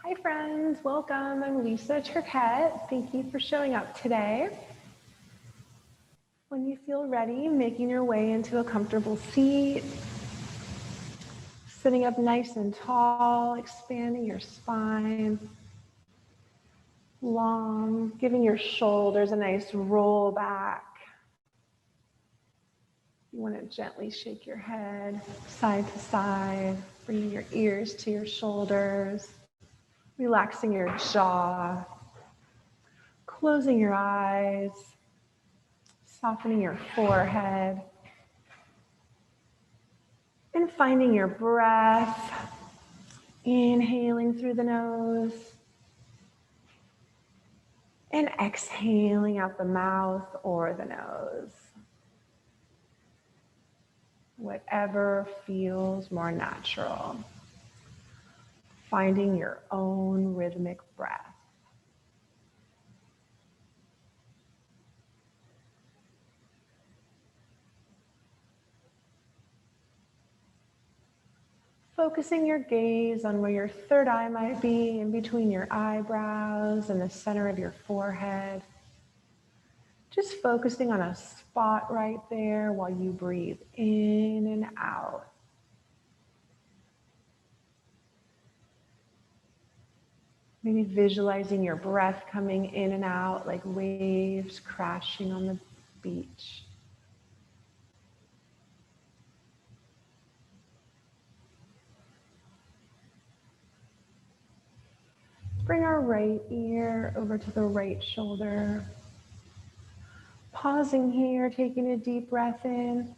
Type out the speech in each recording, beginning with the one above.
Hi friends, welcome. I'm Lisa Turchet. Thank you for showing up today. When you feel ready, making your way into a comfortable seat, sitting up nice and tall, expanding your spine, long, giving your shoulders a nice roll back. You want to gently shake your head side to side, bringing your ears to your shoulders, relaxing your jaw, closing your eyes, softening your forehead, and finding your breath, inhaling through the nose, and exhaling out the mouth or the nose. Whatever feels more natural. Finding your own rhythmic breath. Focusing your gaze on where your third eye might be, in between your eyebrows and the center of your forehead. Just focusing on a spot right there while you breathe in and out. Maybe visualizing your breath coming in and out like waves crashing on the beach. Bring our right ear over to the right shoulder. Pausing here, taking a deep breath in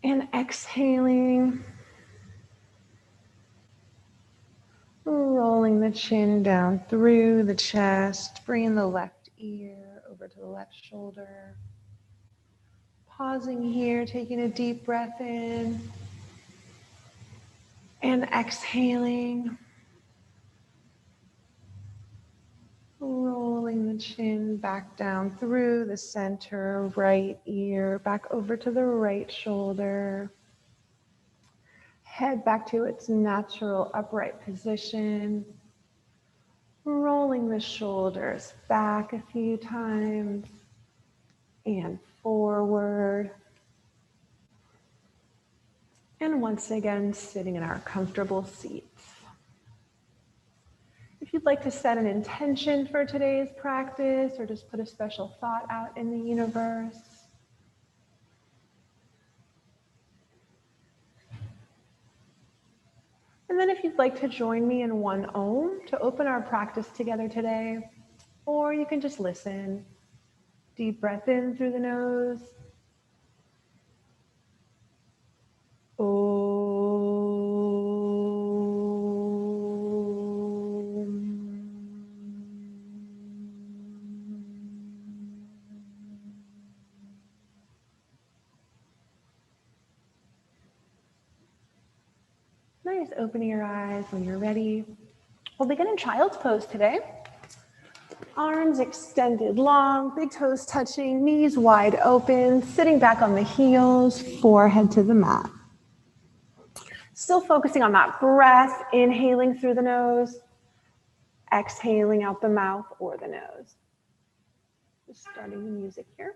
and exhaling. Rolling the chin down through the chest, bringing the left ear over to the left shoulder. Pausing here, taking a deep breath in and exhaling. Rolling the chin back down through the center, right ear, back over to the right shoulder. Head back to its natural upright position. Rolling the shoulders back a few times and forward. And once again, sitting in our comfortable seats. If you'd like to set an intention for today's practice or just put a special thought out in the universe, and then if you'd like to join me in one Om to open our practice together today, or you can just listen. Deep breath in through the nose. Om. Nice, opening your eyes when you're ready. We'll begin in child's pose today. Arms extended long, big toes touching, knees wide open, sitting back on the heels, forehead to the mat. Still focusing on that breath, inhaling through the nose, exhaling out the mouth or the nose. Just starting the music here.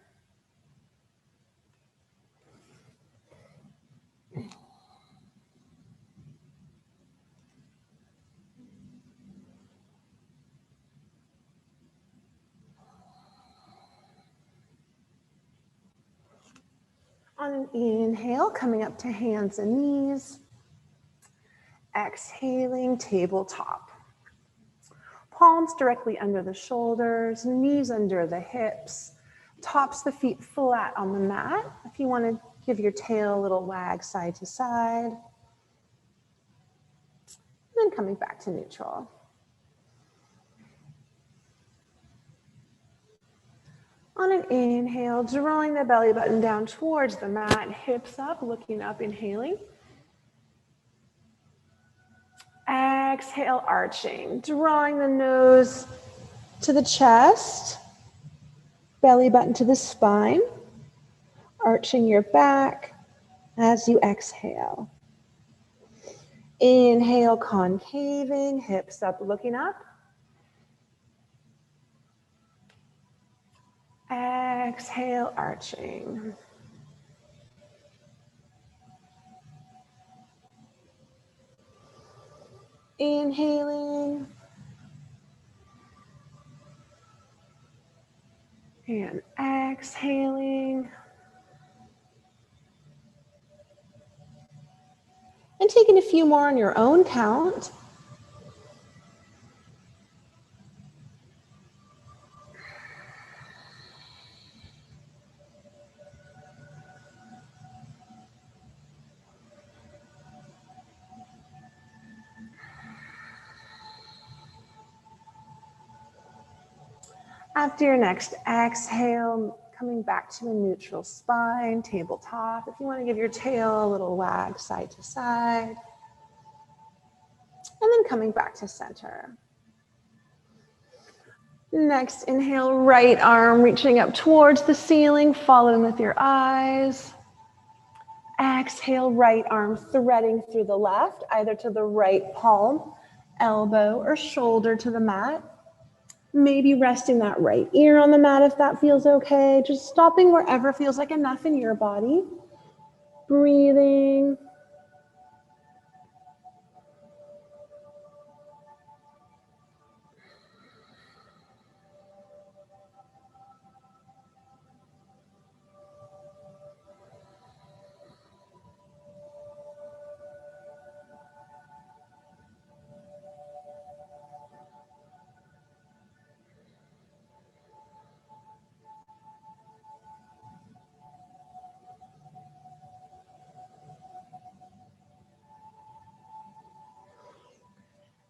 On an inhale, coming up to hands and knees. Exhaling, tabletop. Palms directly under the shoulders, knees under the hips, tops the feet flat on the mat. If you want to give your tail a little wag side to side. And then coming back to neutral. On an inhale, drawing the belly button down towards the mat, hips up, looking up, inhaling. Exhale, arching, drawing the nose to the chest, belly button to the spine, arching your back as you exhale. Inhale, concaving, hips up, looking up. Exhale, arching. Inhaling. And exhaling. And taking a few more on your own count. After your next exhale, coming back to a neutral spine, tabletop. If you want to give your tail a little wag side to side. And then coming back to center. Next, inhale, right arm reaching up towards the ceiling, following with your eyes. Exhale, right arm threading through the left, either to the right palm, elbow, or shoulder to the mat. Maybe resting that right ear on the mat if that feels okay. Just stopping wherever feels like enough in your body. Breathing.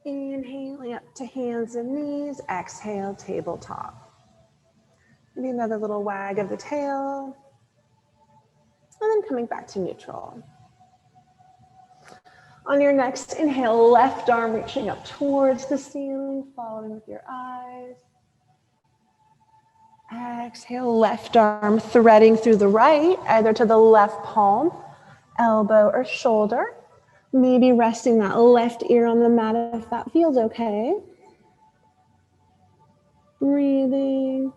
Inhaling up to hands and knees. Exhale, tabletop. Maybe another little wag of the tail. And then coming back to neutral. On your next inhale, left arm reaching up towards the ceiling, following with your eyes. Exhale, left arm threading through the right, either to the left palm, elbow, or shoulder. Maybe resting that left ear on the mat if that feels okay. Breathing.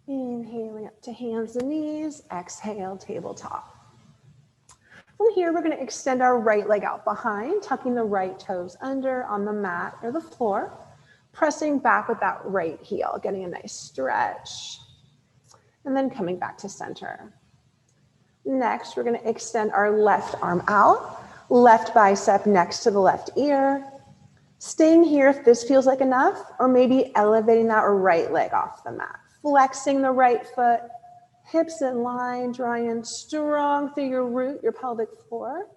Inhaling up to hands and knees. Exhale, tabletop. From here, we're going to extend our right leg out behind, tucking the right toes under on the mat or the floor, pressing back with that right heel, getting a nice stretch, and then coming back to center. Next, we're going to extend our left arm out, left bicep next to the left ear. Staying here if this feels like enough, or maybe elevating that right leg off the mat. Flexing the right foot, hips in line, drawing in strong through your root, your pelvic floor.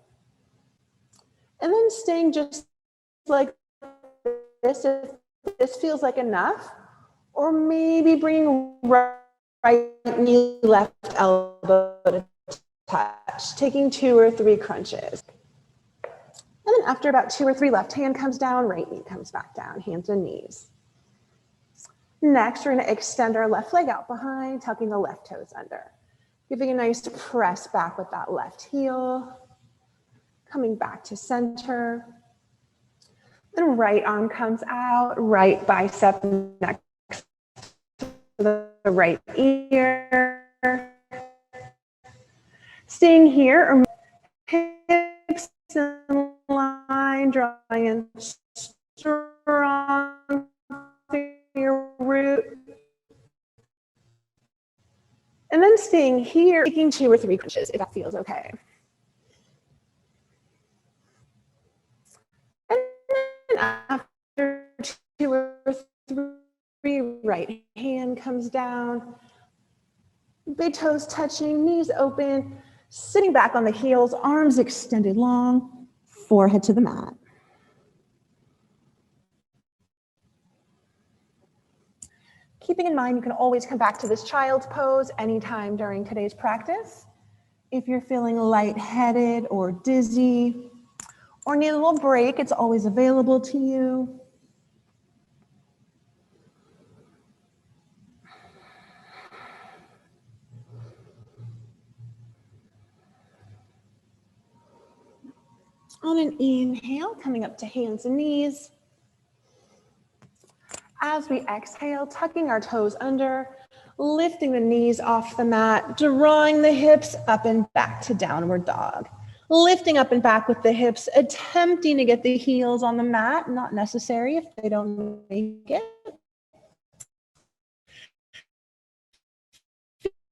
And then staying just like this if this feels like enough, or maybe bringing right knee, left elbow to touch, taking 2 or 3 crunches. And then after about 2 or 3, left hand comes down, right knee comes back down, hands and knees. Next, we're going to extend our left leg out behind, tucking the left toes under. Giving a nice press back with that left heel. Coming back to center. Then right arm comes out, right bicep next to the right ear. Staying here, hips in line, drawing in strong through your root. And then staying here, taking 2 or 3 crunches if that feels okay. And then after 2 or 3, right hand comes down, big toes touching, knees open, sitting back on the heels, arms extended long, forehead to the mat. keeping in mind you can always come back to this child's pose anytime during today's practice. If you're feeling lightheaded or dizzy or need a little break, it's always available to you. On an inhale, coming up to hands and knees. As we exhale, tucking our toes under, lifting the knees off the mat, drawing the hips up and back to downward dog. Lifting up and back with the hips, attempting to get the heels on the mat, not necessary if they don't make it.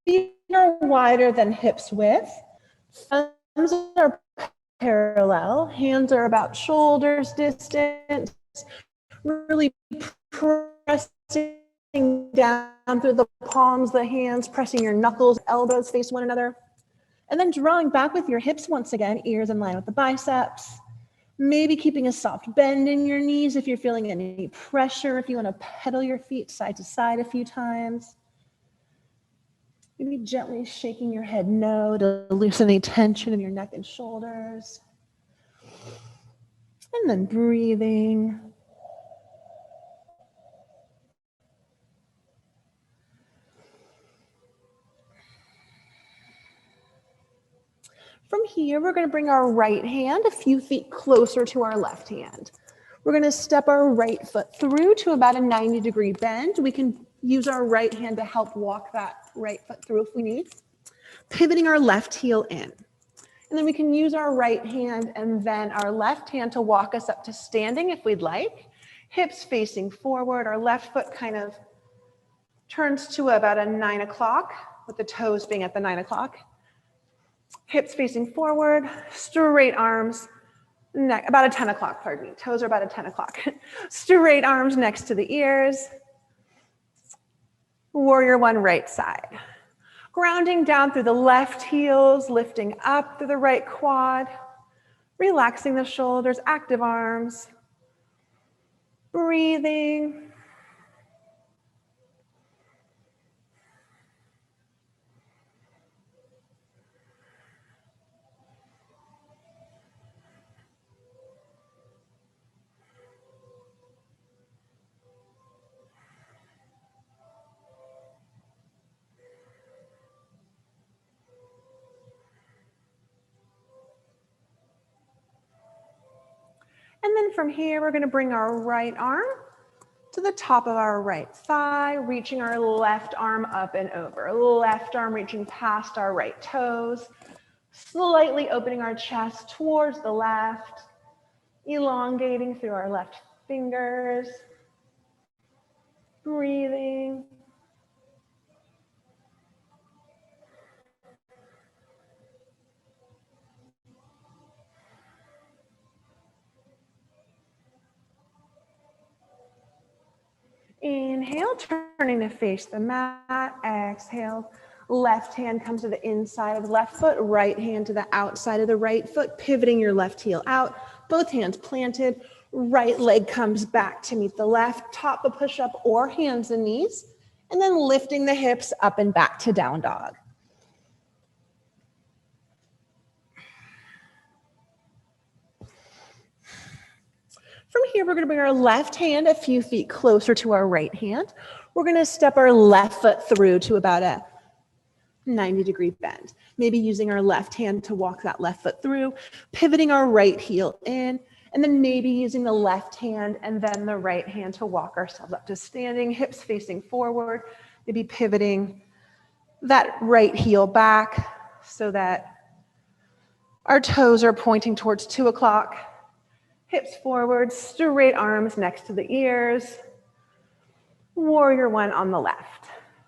Feet are wider than hips width. Thumbs are parallel. Hands are about shoulders distance. Really pressing down through the palms, the hands, pressing your knuckles, elbows face one another. And then drawing back with your hips once again, ears in line with the biceps. Maybe keeping a soft bend in your knees if you're feeling any pressure, if you want to pedal your feet side to side a few times. Maybe gently shaking your head no to loosen any tension in your neck and shoulders. And then breathing. From here, we're going to bring our right hand a few feet closer to our left hand. We're going to step our right foot through to about a 90-degree bend. We can use our right hand to help walk that right foot through if we need. Pivoting our left heel in. And then we can use our right hand and then our left hand to walk us up to standing if we'd like. Hips facing forward. Our left foot kind of turns to about a 9 o'clock with the toes being at the 9 o'clock. Hips facing forward, straight arms, neck, about a 10 o'clock, pardon me. Toes are about a 10 o'clock. Straight arms next to the ears. Warrior one, right side. Grounding down through the left heels, lifting up through the right quad. Relaxing the shoulders, active arms. Breathing. And then from here, we're going to bring our right arm to the top of our right thigh, reaching our left arm up and over. Left arm reaching past our right toes, slightly opening our chest towards the left, elongating through our left fingers, breathing. Inhale, turning to face the mat. Exhale, left hand comes to the inside of the left foot, right hand to the outside of the right foot, pivoting your left heel out, both hands planted, right leg comes back to meet the left, top of push-up or hands and knees, and then lifting the hips up and back to down dog. From here, we're going to bring our left hand a few feet closer to our right hand. We're going to step our left foot through to about a 90-degree bend. Maybe using our left hand to walk that left foot through, pivoting our right heel in, and then maybe using the left hand and then the right hand to walk ourselves up to standing, hips facing forward, maybe pivoting that right heel back so that our toes are pointing towards 2 o'clock. Hips forward, straight arms next to the ears. Warrior one on the left.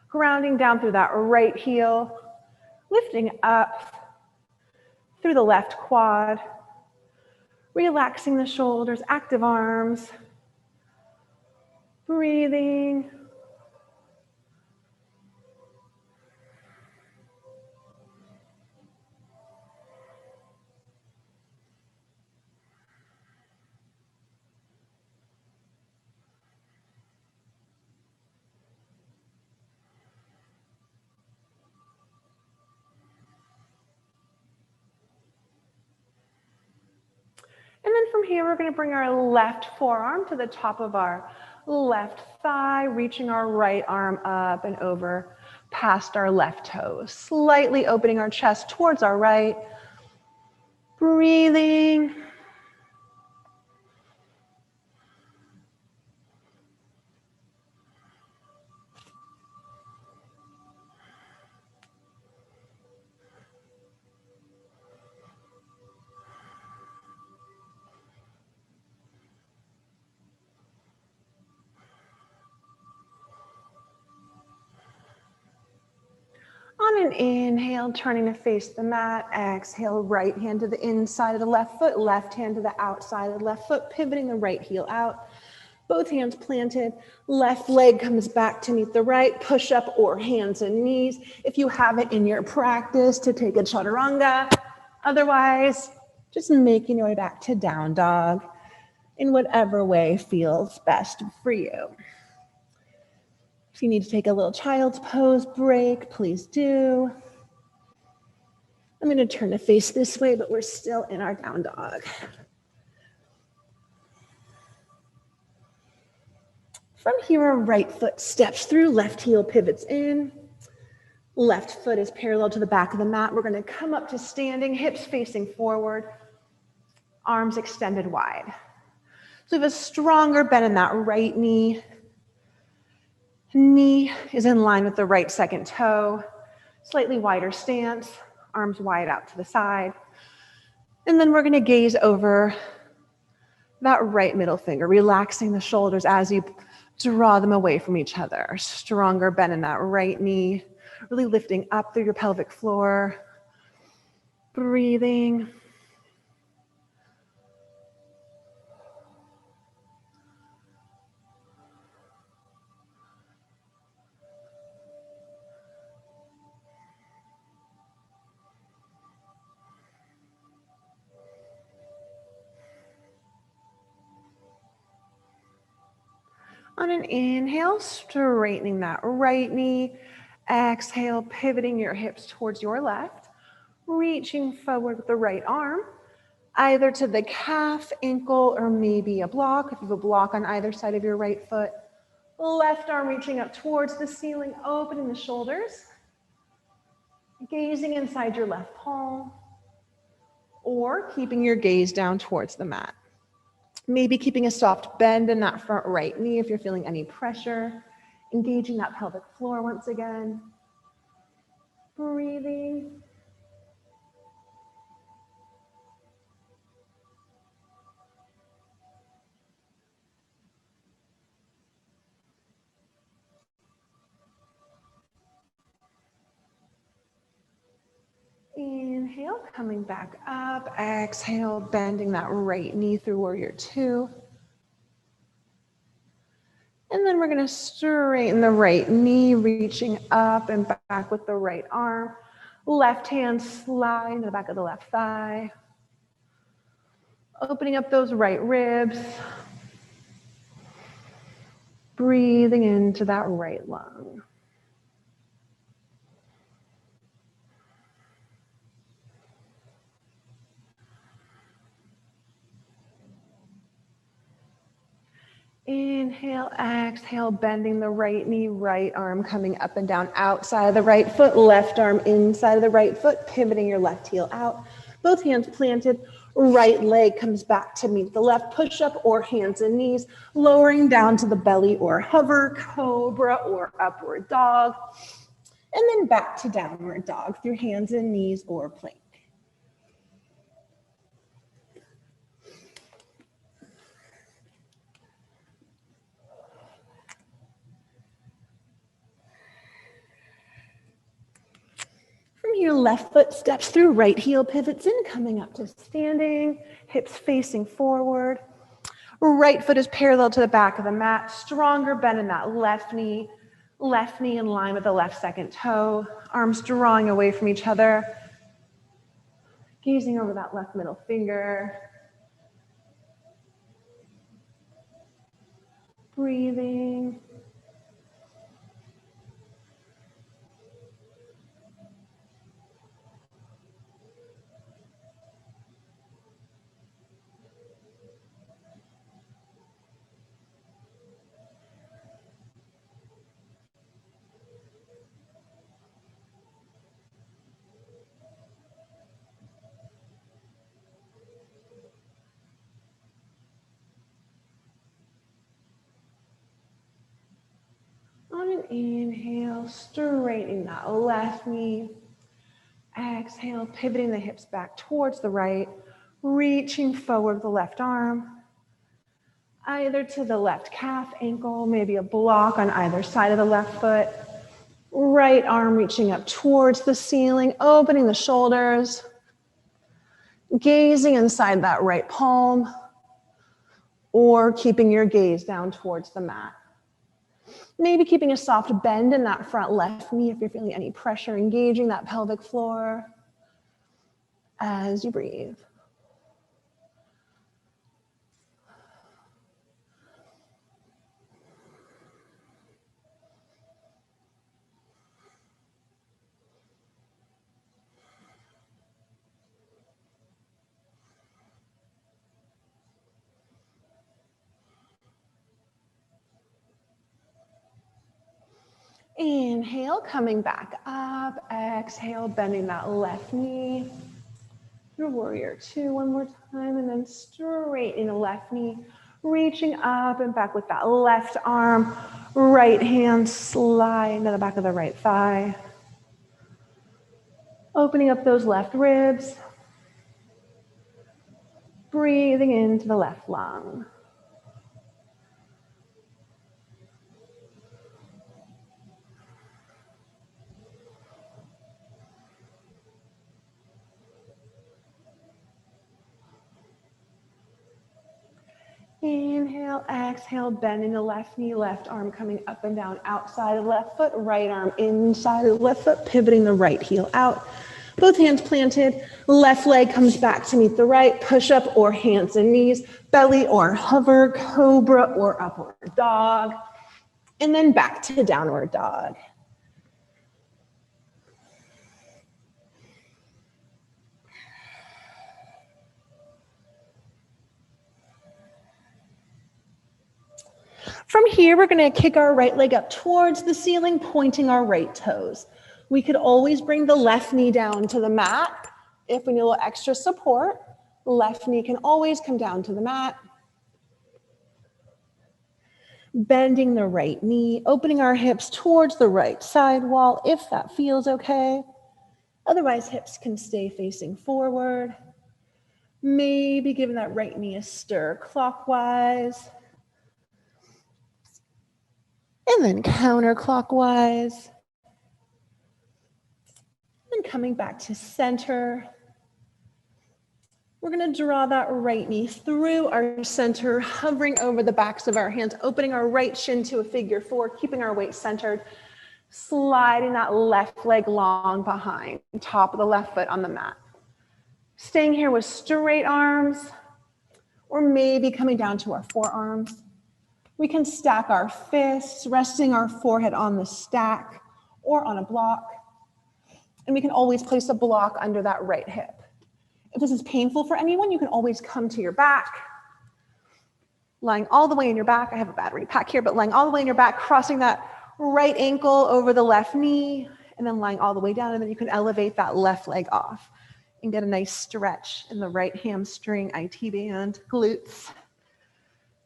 Grounding down through that right heel, lifting up through the left quad. Relaxing the shoulders, active arms. Breathing. here, we're going to bring our left forearm to the top of our left thigh, reaching our right arm up and over past our left toes, slightly opening our chest towards our right. Breathing. On an inhale, turning to face the mat. Exhale, right hand to the inside of the left foot, left hand to the outside of the left foot, pivoting the right heel out. Both hands planted, left leg comes back to meet the right, push up or hands and knees. If you have it in your practice to take a chaturanga, otherwise, just making your way back to down dog in whatever way feels best for you. If you need to take a little child's pose break, please do. I'm going to turn to face this way, but we're still in our down dog. From here, our right foot steps through, left heel pivots in. Left foot is parallel to the back of the mat. We're going to come up to standing, hips facing forward, arms extended wide. So we have a stronger bend in that right knee. Knee is in line with the right second toe. Slightly wider stance, arms wide out to the side. And then we're going to gaze over that right middle finger, relaxing the shoulders as you draw them away from each other. Stronger bend in that right knee, really lifting up through your pelvic floor. Breathing. On an inhale, straightening that right knee. Exhale, pivoting your hips towards your left. Reaching forward with the right arm, either to the calf, ankle, or maybe a block. If you have a block on either side of your right foot. Left arm reaching up towards the ceiling, opening the shoulders. Gazing inside your left palm. Or keeping your gaze down towards the mat. Maybe keeping a soft bend in that front right knee if you're feeling any pressure. Engaging that pelvic floor once again. Breathing. Inhale, coming back up. Exhale, bending that right knee through warrior two. And then we're going to straighten the right knee, reaching up and back with the right arm. Left hand sliding to the back of the left thigh. Opening up those right ribs. Breathing into that right lung. Inhale, exhale, bending the right knee, right arm coming up and down outside of the right foot, left arm inside of the right foot, pivoting your left heel out. Both hands planted, right leg comes back to meet the left, push up or hands and knees, lowering down to the belly or hover, cobra or upward dog, and then back to downward dog through hands and knees or plank. From here, left foot steps through, right heel pivots in, coming up to standing, hips facing forward. Right foot is parallel to the back of the mat, stronger bend in that left knee in line with the left second toe, arms drawing away from each other, gazing over that left middle finger. Breathing. On an inhale, straightening that left knee. Exhale, pivoting the hips back towards the right, reaching forward with the left arm, either to the left calf, ankle, maybe a block on either side of the left foot. Right arm reaching up towards the ceiling, opening the shoulders, gazing inside that right palm, or keeping your gaze down towards the mat. Maybe keeping a soft bend in that front left knee if you're feeling any pressure, engaging that pelvic floor as you breathe. Inhale, coming back up. Exhale, bending that left knee. Your warrior two, one more time, and then straightening the left knee, reaching up and back with that left arm. Right hand slide into the back of the right thigh. Opening up those left ribs. Breathing into the left lung. Inhale, exhale, bending the left knee, left arm coming up and down outside of the left foot, right arm inside of the left foot, pivoting the right heel out. Both hands planted, left leg comes back to meet the right, push up or hands and knees, belly or hover, cobra or upward dog, and then back to downward dog. From here, we're going to kick our right leg up towards the ceiling, pointing our right toes. We could always bring the left knee down to the mat if we need a little extra support. Left knee can always come down to the mat. Bending the right knee, opening our hips towards the right side wall if that feels okay. Otherwise, hips can stay facing forward. Maybe giving that right knee a stir clockwise. And then counterclockwise. And coming back to center. We're going to draw that right knee through our center, hovering over the backs of our hands, opening our right shin to a figure four, keeping our weight centered, sliding that left leg long behind, top of the left foot on the mat. Staying here with straight arms, or maybe coming down to our forearms. We can stack our fists, resting our forehead on the stack or on a block. And we can always place a block under that right hip. If this is painful for anyone, you can always come to your back, lying all the way in your back. I have a battery pack here, but lying all the way in your back, crossing that right ankle over the left knee, and then lying all the way down. And then you can elevate that left leg off and get a nice stretch in the right hamstring, IT band, glutes.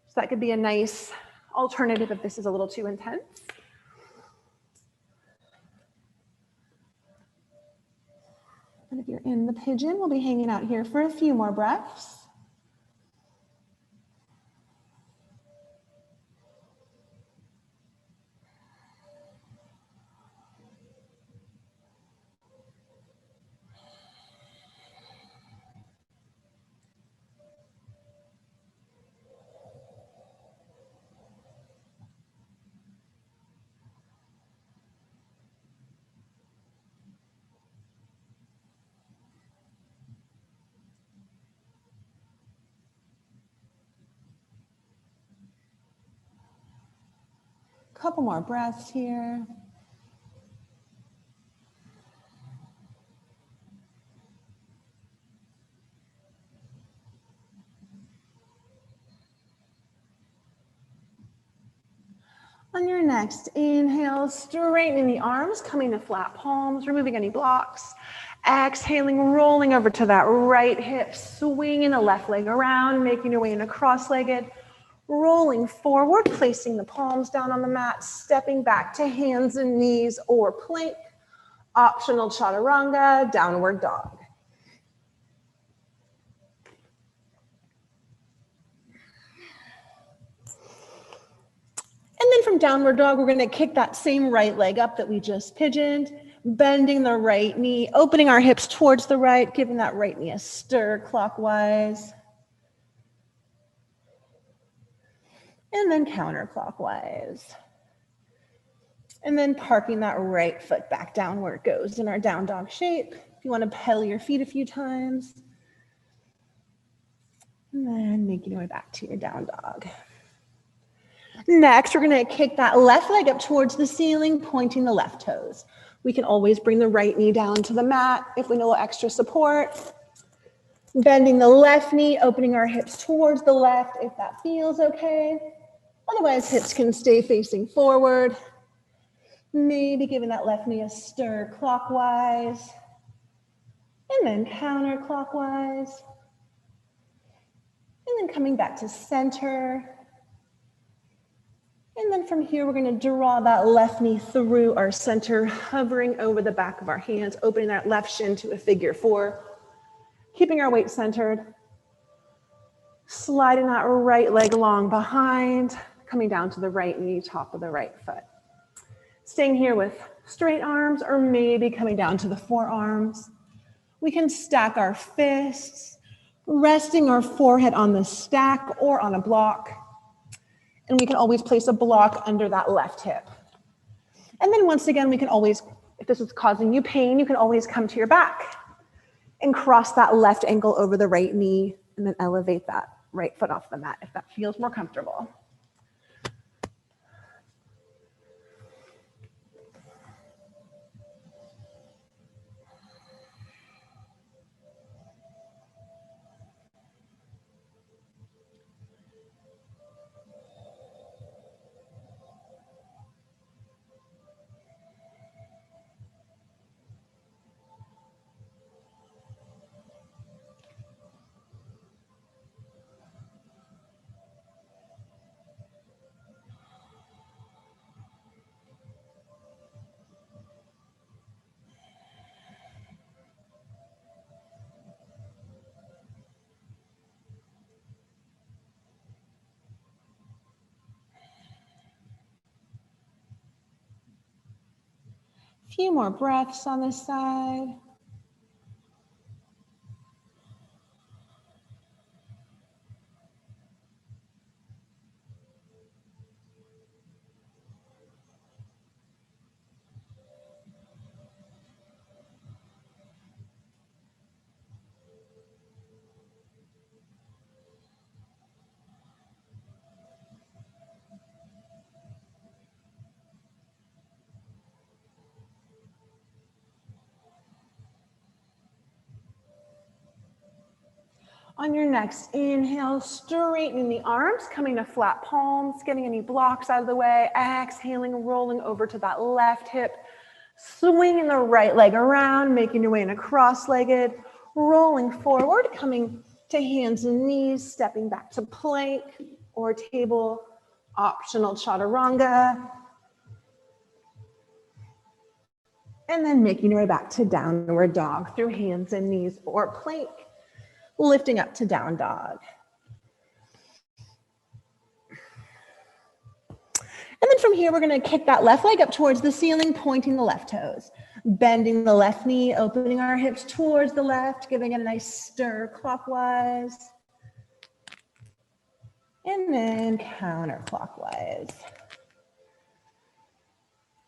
So that could be a nice alternative if this is a little too intense. And if you're in the pigeon, we'll be hanging out here for a few more breaths. Couple more breaths here. On your next inhale, straightening the arms, coming to flat palms, removing any blocks. Exhaling, rolling over to that right hip, swinging the left leg around, making your way into cross-legged. Rolling forward, placing the palms down on the mat, stepping back to hands and knees or plank. Optional chaturanga, downward dog. And then from downward dog, we're gonna kick that same right leg up that we just pigeoned, bending the right knee, opening our hips towards the right, giving that right knee a stir clockwise. And then counterclockwise. And then parking that right foot back down where it goes in our down dog shape. If you want to pedal your feet a few times. And then making your way back to your down dog. Next, we're going to kick that left leg up towards the ceiling, pointing the left toes. We can always bring the right knee down to the mat if we need a little extra support. Bending the left knee, opening our hips towards the left if that feels okay. Otherwise, hips can stay facing forward. Maybe giving that left knee a stir clockwise. And then counterclockwise. And then coming back to center. And then from here, we're going to draw that left knee through our center, hovering over the back of our hands, opening that left shin to a figure four, keeping our weight centered, sliding that right leg long behind, coming down to the right knee, top of the right foot. Staying here with straight arms or maybe coming down to the forearms. We can stack our fists, resting our forehead on the stack or on a block. And we can always place a block under that left hip. And then once again, we can always, if this is causing you pain, you can always come to your back and cross that left ankle over the right knee and then elevate that right foot off the mat if that feels more comfortable. Few more breaths on this side. On your next inhale, straightening the arms, coming to flat palms, getting any blocks out of the way. Exhaling, rolling over to that left hip, swinging the right leg around, making your way in a cross-legged, rolling forward, coming to hands and knees, stepping back to plank or table, optional chaturanga. And then making your way back to downward dog through hands and knees or plank. Lifting up to down dog. And then from here, we're going to kick that left leg up towards the ceiling, pointing the left toes. Bending the left knee, opening our hips towards the left, giving it a nice stir clockwise. And then counterclockwise.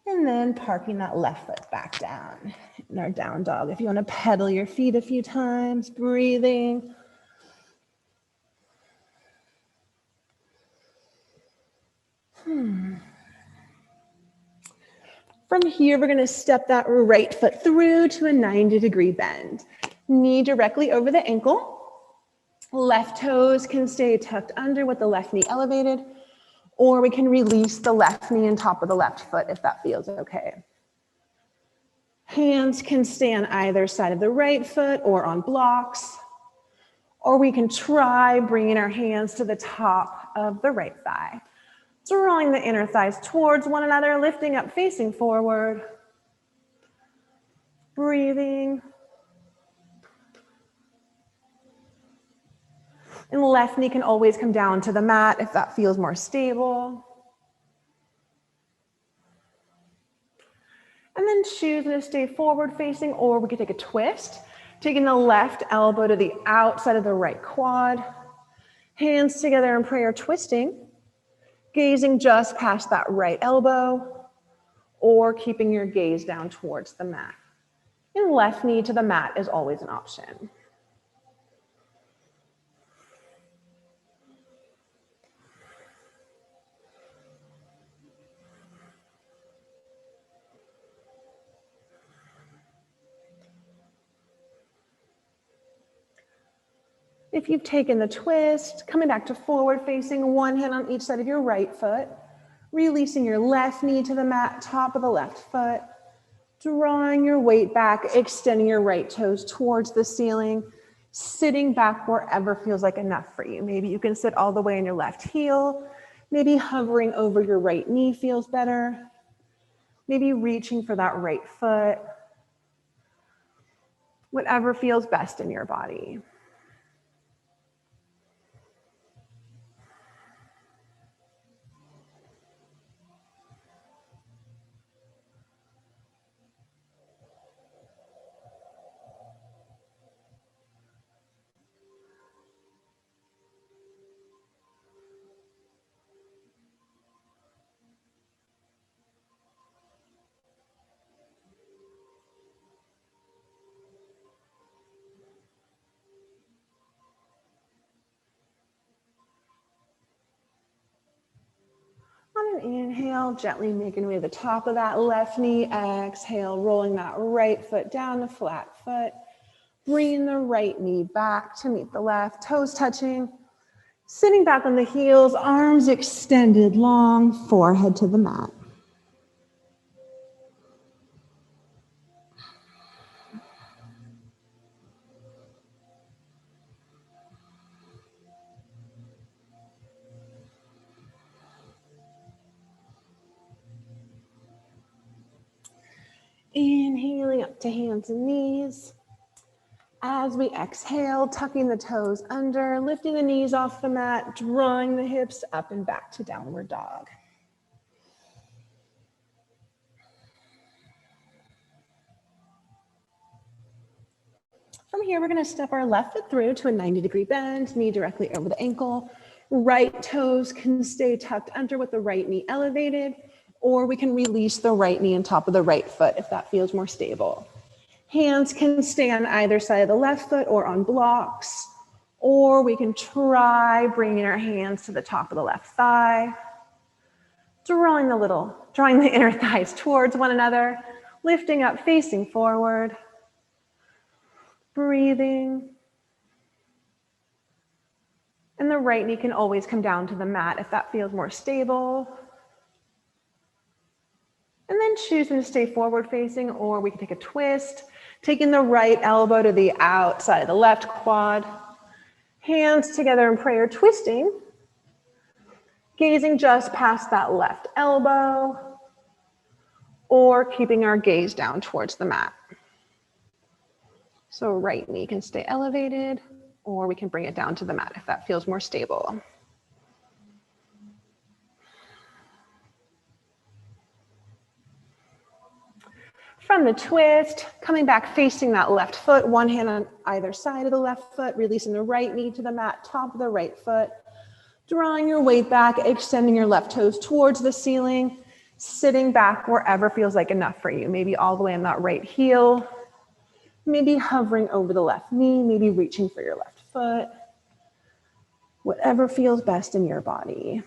And then parking that left foot back down in our down dog. If you want to pedal your feet a few times, breathing. From here, we're going to step that right foot through to a 90-degree bend. Knee directly over the ankle. Left toes can stay tucked under with the left knee elevated. Or we can release the left knee on top of the left foot if that feels okay. Hands can stay on either side of the right foot or on blocks. Or we can try bringing our hands to the top of the right thigh, drawing the inner thighs towards one another, lifting up, facing forward. Breathing. And the left knee can always come down to the mat if that feels more stable. And then choosing to stay forward facing, or we could take a twist, taking the left elbow to the outside of the right quad. Hands together in prayer, twisting, gazing just past that right elbow, or keeping your gaze down towards the mat. And left knee to the mat is always an option. If you've taken the twist, coming back to forward facing, one hand on each side of your right foot, releasing your left knee to the mat, top of the left foot, drawing your weight back, extending your right toes towards the ceiling, sitting back wherever feels like enough for you. Maybe you can sit all the way on your left heel, maybe hovering over your right knee feels better, maybe reaching for that right foot, whatever feels best in your body. On an inhale, gently making your way to the top of that left knee. Exhale, rolling that right foot down the flat foot. Bringing the right knee back to meet the left, toes touching. Sitting back on the heels, arms extended long, forehead to the mat. Inhaling up to hands and knees. As we exhale, tucking the toes under, lifting the knees off the mat, drawing the hips up and back to downward dog. From here, we're going to step our left foot through to a 90-degree bend, knee directly over the ankle. Right toes can stay tucked under with the right knee elevated, or we can release the right knee on top of the right foot if that feels more stable. Hands can stay on either side of the left foot or on blocks, or we can try bringing our hands to the top of the left thigh, drawing the inner thighs towards one another, lifting up, facing forward, breathing. And the right knee can always come down to the mat if that feels more stable. And then choosing to stay forward facing, or we can take a twist, taking the right elbow to the outside of the left quad, hands together in prayer, twisting, gazing just past that left elbow, or keeping our gaze down towards the mat. So right knee can stay elevated, or we can bring it down to the mat if that feels more stable. From the twist, coming back facing that left foot, one hand on either side of the left foot, releasing the right knee to the mat, top of the right foot, drawing your weight back, extending your left toes towards the ceiling, sitting back wherever feels like enough for you. Maybe all the way on that right heel, maybe hovering over the left knee, maybe reaching for your left foot, whatever feels best in your body.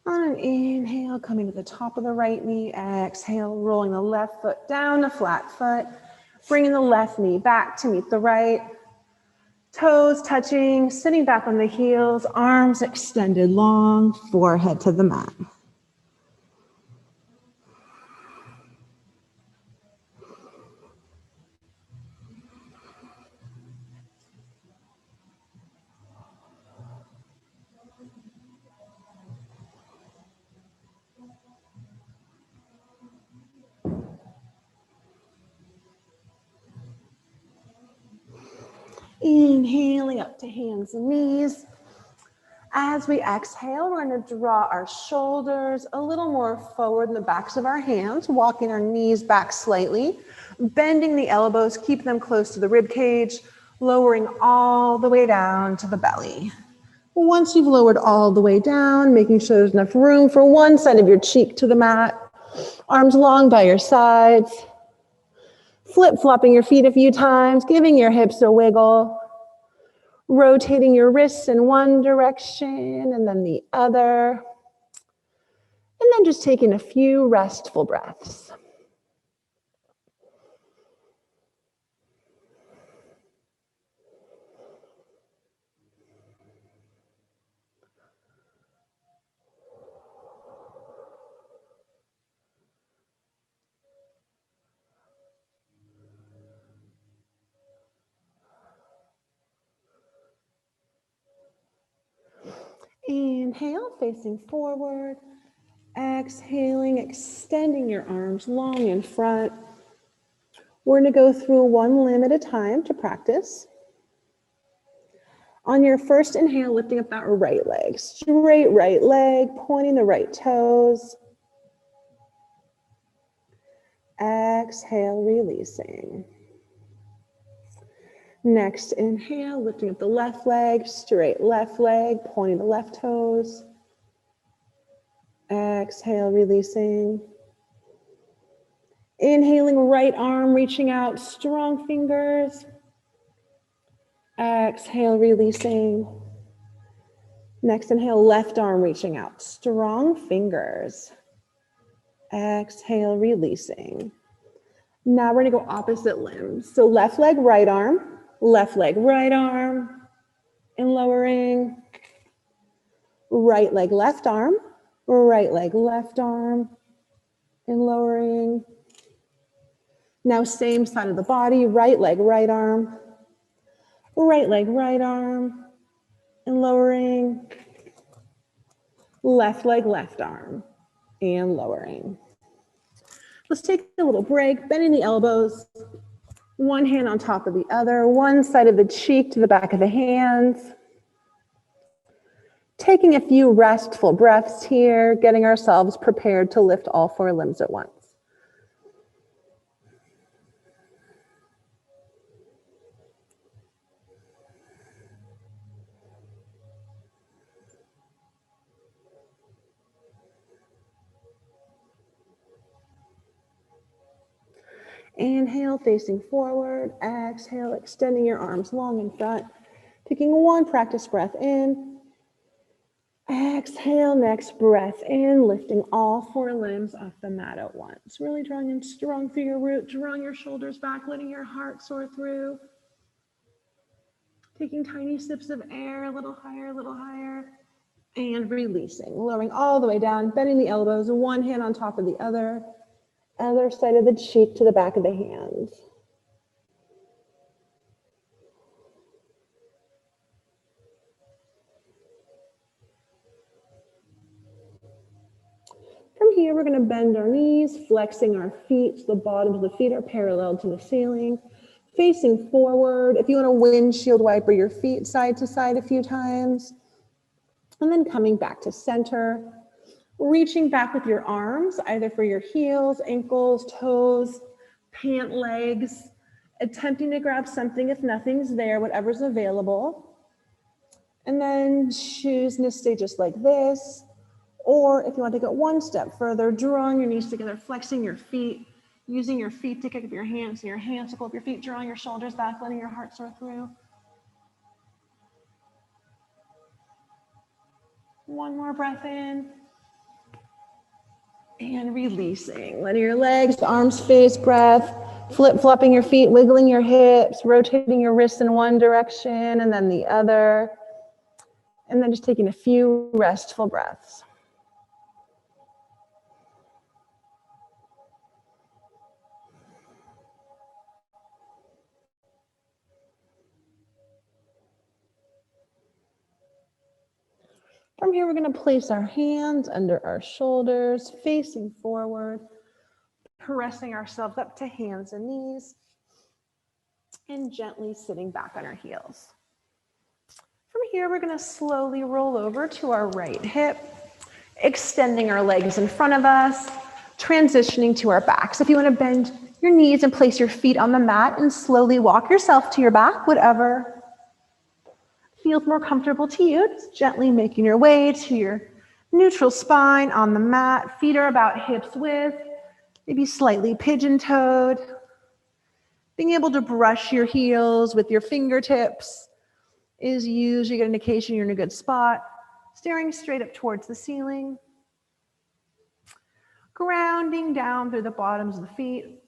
On an inhale, coming to the top of the right knee, exhale, rolling the left foot down, the flat foot, Bringing the left knee back to meet the right. Toes touching, sitting back on the heels, arms extended long, forehead to the mat. Inhaling up to hands and knees. As we exhale, we're going to draw our shoulders a little more forward in the backs of our hands, walking our knees back slightly, bending the elbows, keep them close to the rib cage, lowering all the way down to the belly. Once you've lowered all the way down, making sure there's enough room for one side of your cheek to the mat, arms long by your sides, flip-flopping your feet a few times, giving your hips a wiggle, rotating your wrists in one direction and then the other, and then just taking a few restful breaths. Inhale, facing forward. Exhaling, extending your arms long in front. We're going to go through one limb at a time to practice. On your first inhale, lifting up that right leg. Straight right leg, pointing the right toes. Exhale, releasing. Next inhale, lifting up the left leg, straight left leg, pointing the left toes. Exhale, releasing. Inhaling, right arm reaching out, strong fingers. Exhale, releasing. Next inhale, left arm reaching out, strong fingers. Exhale, releasing. Now we're gonna go opposite limbs. So left leg, right arm, and lowering. Right leg, left arm, and lowering. Now same side of the body, right leg, right arm, and lowering. Left leg, left arm, and lowering. Let's take a little break, bending the elbows, one hand on top of the other, one side of the cheek to the back of the hands. Taking a few restful breaths here, getting ourselves prepared to lift all four limbs at once. Inhale, facing forward. Exhale, extending your arms long in front. Taking one practice breath in. Exhale, next breath in, lifting all four limbs off the mat at once. Really drawing in strong through your root, drawing your shoulders back, letting your heart soar through. Taking tiny sips of air, a little higher, and releasing. Lowering all the way down, bending the elbows, one hand on top of the other side of the cheek to the back of the hands. From here, we're going to bend our knees, flexing our feet so the bottoms of the feet are parallel to the ceiling. Facing forward, if you want to windshield wiper your feet side to side a few times. And then coming back to center. Reaching back with your arms, either for your heels, ankles, toes, pant legs. Attempting to grab something if nothing's there, whatever's available. And then choosing to stay just like this. Or if you want to take it one step further, drawing your knees together, flexing your feet, using your feet to kick up your hands, so your hands to pull up your feet, drawing your shoulders back, letting your heart soar through. One more breath in. And releasing. Letting your legs, arms face breath, Flip-flopping your feet, wiggling your hips, rotating your wrists in one direction and then the other. And then just taking a few restful breaths. From here, we're going to place our hands under our shoulders, facing forward, pressing ourselves up to hands and knees, and gently sitting back on our heels. From here, we're going to slowly roll over to our right hip, extending our legs in front of us, transitioning to our back. So if you want to bend your knees and place your feet on the mat and slowly walk yourself to your back, whatever feels more comfortable to you, just gently making your way to your neutral spine on the mat. Feet are about hips width, maybe slightly pigeon-toed. Being able to brush your heels with your fingertips is usually an indication you're in a good spot. Staring straight up towards the ceiling. Grounding down through the bottoms of the feet.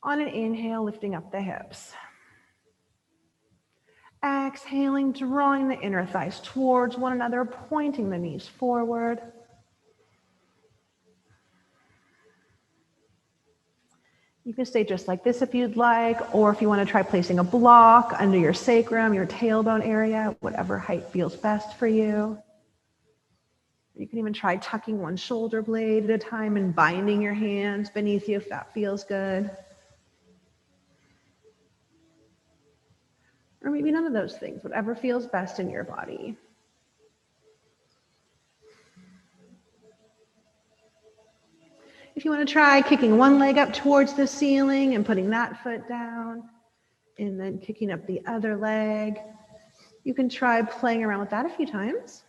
On an inhale, lifting up the hips. Exhaling, drawing the inner thighs towards one another, pointing the knees forward. You can stay just like this if you'd like, or if you want to try placing a block under your sacrum, your tailbone area, whatever height feels best for you. You can even try tucking one shoulder blade at a time and binding your hands beneath you if that feels good. Or maybe none of those things, whatever feels best in your body. If you want to try kicking one leg up towards the ceiling and putting that foot down, and then kicking up the other leg, you can try playing around with that a few times.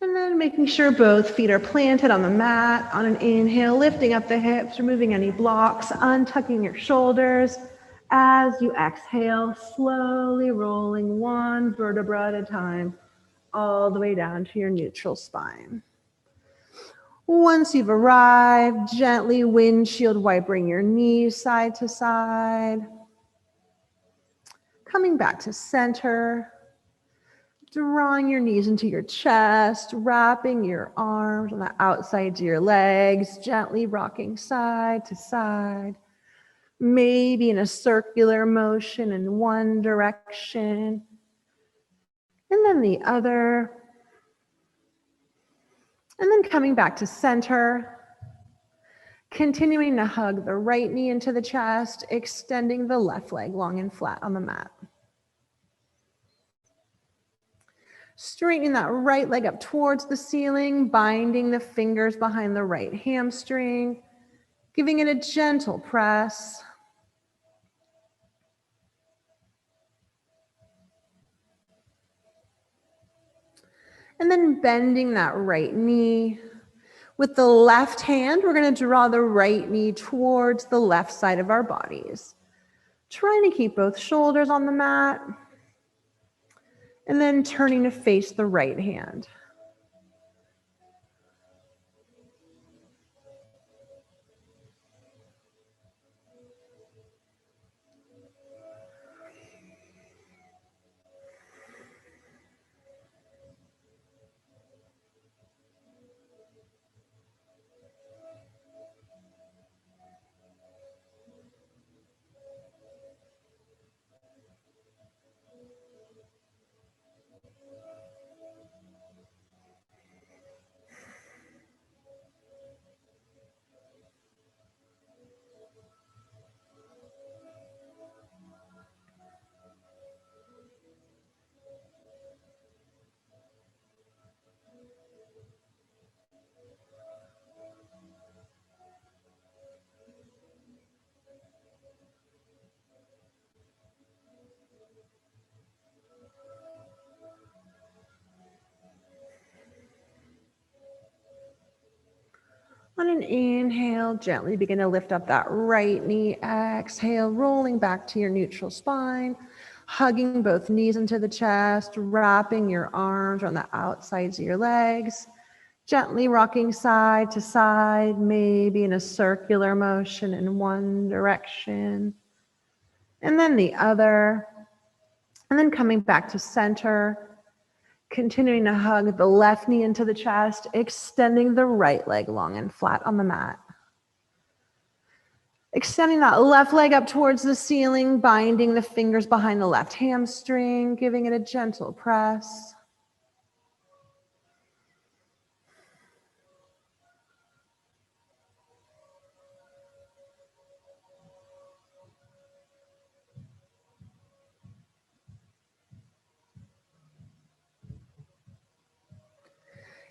And then making sure both feet are planted on the mat. On an inhale, lifting up the hips, removing any blocks, untucking your shoulders. As you exhale, slowly rolling one vertebra at a time, all the way down to your neutral spine. Once you've arrived, gently windshield wiping your knees side to side. Coming back to center. Drawing your knees into your chest, wrapping your arms on the outsides of your legs, gently rocking side to side, maybe in a circular motion in one direction, and then the other. And then coming back to center, continuing to hug the right knee into the chest, extending the left leg long and flat on the mat. Straightening that right leg up towards the ceiling, binding the fingers behind the right hamstring, giving it a gentle press. And then bending that right knee. With the left hand, we're going to draw the right knee towards the left side of our bodies. Trying to keep both shoulders on the mat. And then turning to face the right hand. On an inhale, gently begin to lift up that right knee. Exhale, rolling back to your neutral spine. hugging both knees into the chest, wrapping your arms around the outsides of your legs, gently rocking side to side, maybe in a circular motion in one direction, and then the other, and then coming back to center, continuing to hug the left knee into the chest, extending the right leg long and flat on the mat. Extending that left leg up towards the ceiling, binding the fingers behind the left hamstring, giving it a gentle press.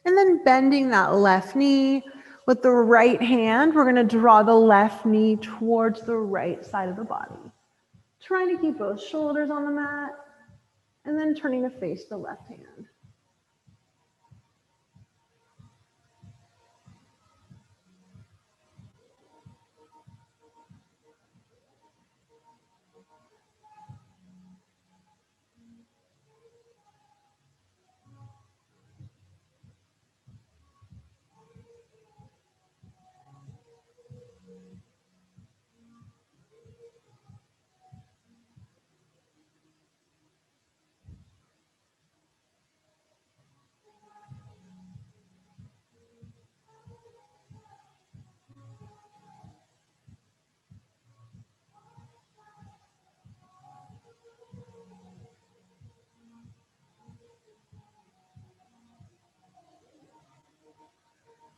And then bending that left knee with the right hand, we're going to draw the left knee towards the right side of the body. Trying to keep both shoulders on the mat, and then turning to face the left hand.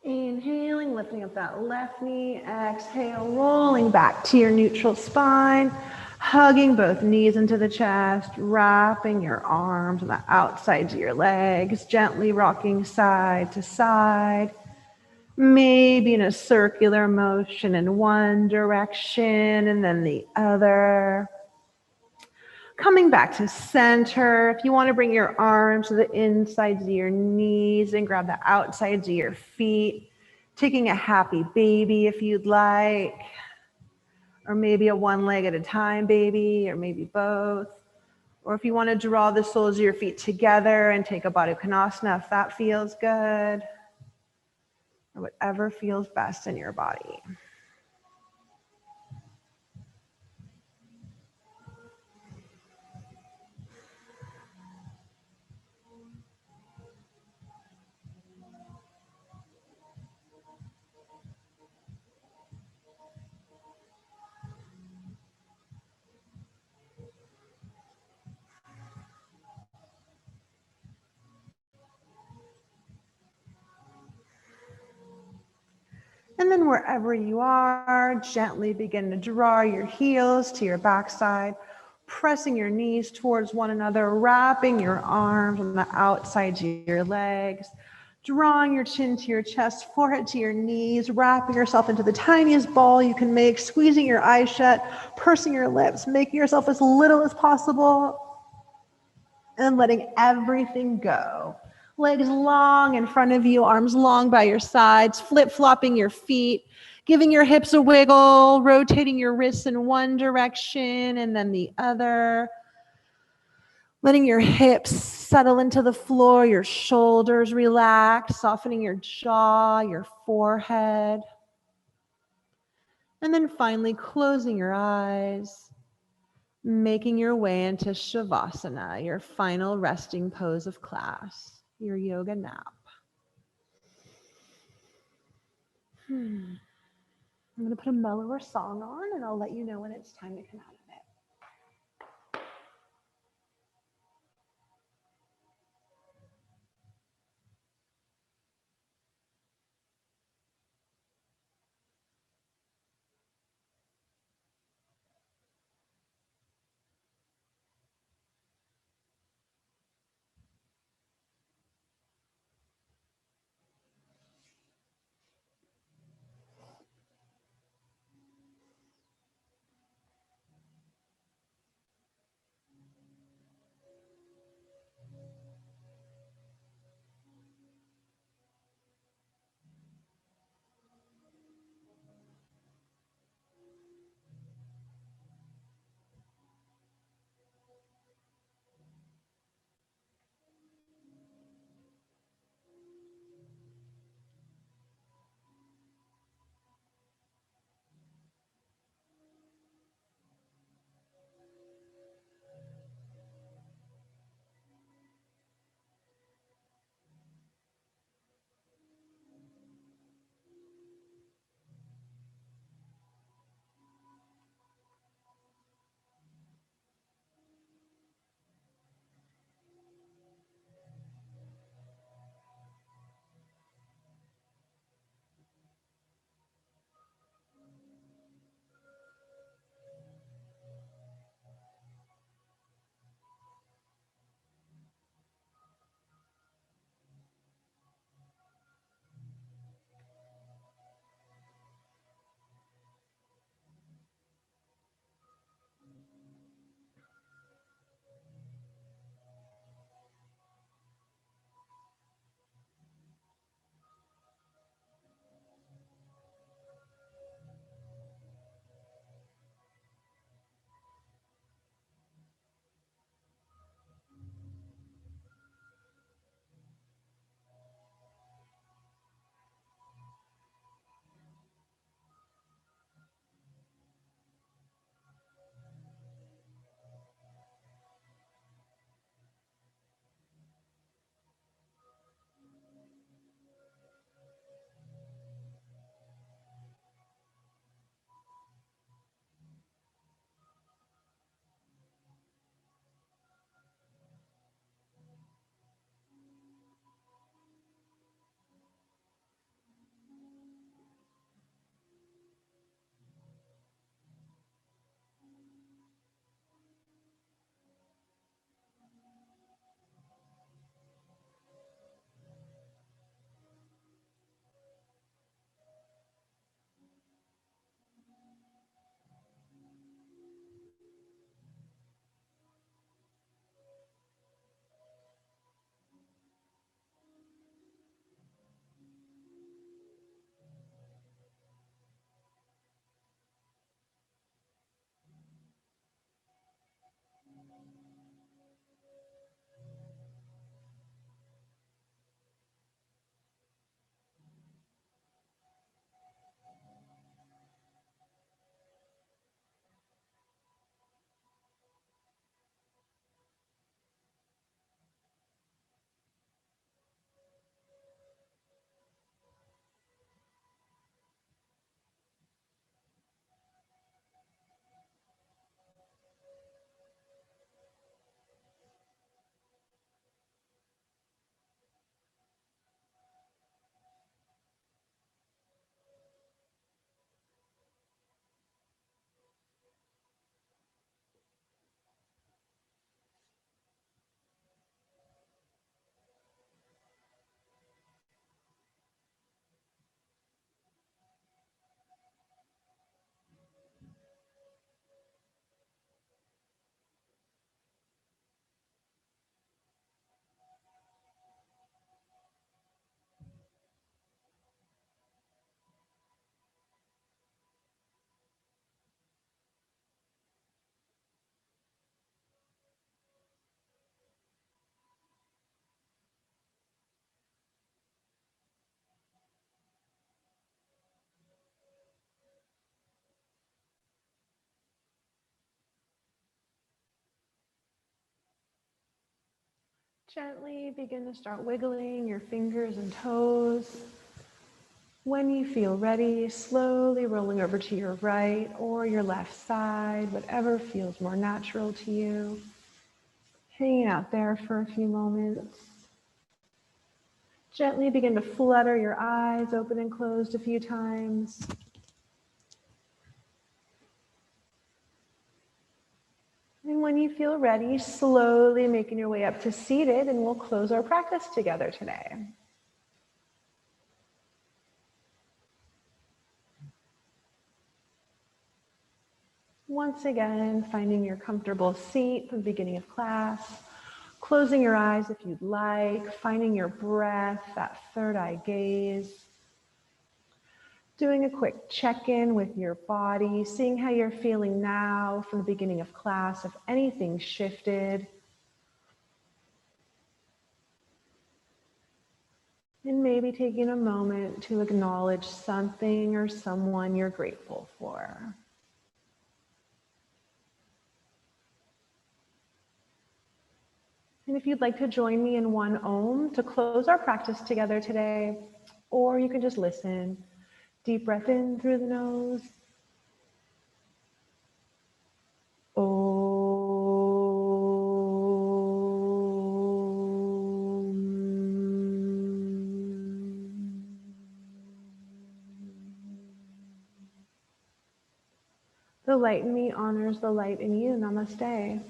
Inhaling, lifting up that left knee. Exhale, rolling back to your neutral spine. Hugging both knees into the chest, wrapping your arms on the outsides of your legs, gently rocking side to side. Maybe in a circular motion in one direction and then the other. Coming back to center. If you want to bring your arms to the insides of your knees and grab the outsides of your feet, taking a happy baby if you'd like, or maybe a one leg at a time baby, or maybe both. Or if you want to draw the soles of your feet together and take a Baddha Konasana if that feels good, or whatever feels best in your body. And then wherever you are, gently begin to draw your heels to your backside, pressing your knees towards one another, wrapping your arms on the outsides of your legs, drawing your chin to your chest, forehead to your knees, wrapping yourself into the tiniest ball you can make, squeezing your eyes shut, pursing your lips, making yourself as little as possible, and letting everything go. Legs long in front of you, arms long by your sides, flip-flopping your feet, giving your hips a wiggle, rotating your wrists in one direction and then the other. Letting your hips settle into the floor, your shoulders relax, softening your jaw, your forehead. And then finally closing your eyes, making your way into Shavasana, your final resting pose of class, your yoga nap. I'm going to put a mellower song on and I'll let you know when it's time to come out of it. Gently begin to start wiggling your fingers and toes. When you feel ready, slowly rolling over to your right or your left side, whatever feels more natural to you. Hanging out there for a few moments. Gently begin to flutter your eyes open and closed a few times. And when you feel ready, slowly making your way up to seated, and we'll close our practice together today. Once again, finding your comfortable seat from the beginning of class, closing your eyes if you'd like, finding your breath, that third eye gaze. Doing a quick check-in with your body, seeing how you're feeling now from the beginning of class, if anything shifted. And maybe taking a moment to acknowledge something or someone you're grateful for. And if you'd like to join me in one Om to close our practice together today, or you can just listen. Deep breath in through the nose. The light in me honors the light in you. Namaste.